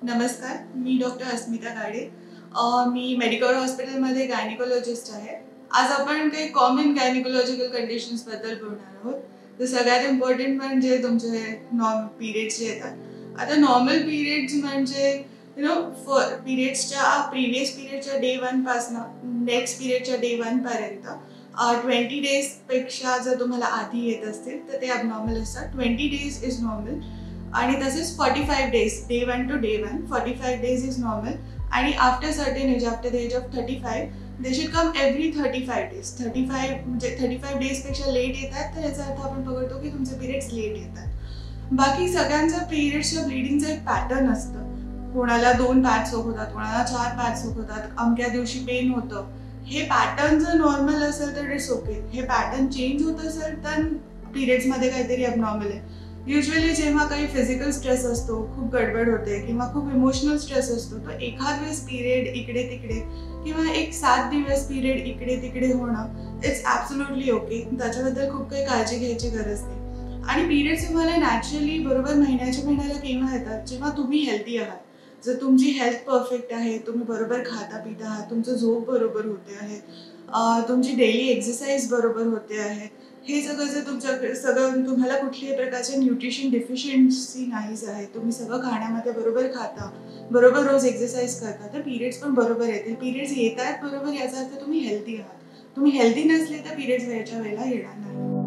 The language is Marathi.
नमस्कार, मी डॉक्टर अस्मिता गाडे. मी मेडिकल हॉस्पिटलमध्ये गायनेकोलॉजिस्ट आहे. आज आपण काही कॉमन गायनेकोलॉजिकल कंडिशन्सबद्दल बोलणार आहोत. तर सगळ्यात इम्पॉर्टंट म्हणजे तुमचे पिरियड्स जे येतात. आता नॉर्मल पिरियड्स म्हणजे पिरियड्सच्या प्रिव्हियस पिरियडच्या डे 1 पासनं नेक्स्ट पिरियडच्या डे 1 पर्यंत 20 डेजपेक्षा जर तुम्हाला आधी येत असतील तर ते ॲबनॉर्मल असतात. 20 डेज इज नॉर्मल. आणि तसेच 45 days day 1 to day 1 45 days is normal. आणि after certain age after the age of 35 they should come every 35 days. 35 म्हणजे 35 डेजपेक्षा लेट येतात तर याचा अर्थ आपण पकडतो की तुमचे पिरियड्स लेट येतात. बाकी सगळ्यांचं पिरियड्सच्या ब्लिडिंगचं एक पॅटर्न असतं. कोणाला 2 पॅड्स होतात, कोणाला 4 पॅड्स होतात, अमक्या दिवशी पेन होतं. हे पॅटर्न जर नॉर्मल असेल तर इट्स ओके. हे पॅटर्न चेंज होत असेल तर पिरियड्समध्ये काहीतरी ॲबनॉर्मल आहे. युजली जेव्हा काही फिजिकल स्ट्रेस असतो, खूप गडबड होते किंवा खूप इमोशनल स्ट्रेस असतो, तर एखाद वेळेस पिरियड इकडे तिकडे किंवा एक 7 दिवस पिरियड इकडे तिकडे होणं इट्स ॲब्सोल्युटली ओके. त्याच्याबद्दल खूप काही काळजी घ्यायची गरज नाही. आणि पिरियड्स तुम्हाला नॅचरली बरोबर महिन्याला केव्हा येतात, जेव्हा तुम्ही हेल्दी आहात. जर तुमची हेल्थ परफेक्ट आहे, तुम्ही बरोबर खाता पिता आहात, तुमचं झोप बरोबर होते आहे, तुमची डेली एक्सरसाइज बरोबर होते आहे, हे सगळं जर तुमच्याकडे सगळं तुम्हाला कुठल्याही प्रकारचे न्यूट्रिशन डिफिशियन्सी नाहीच आहे, तुम्ही सगळं खाण्यामध्ये बरोबर खाता, बरोबर रोज एक्सरसाइज करता, तर पिरियड्स पण बरोबर येतील. पिरियड्स येत आहेत बरोबर याचा अर्थ तुम्ही हेल्दी आहात. तुम्ही हेल्दी नसले तर पिरियड्स वेळेच्या वेळेला येणार नाही.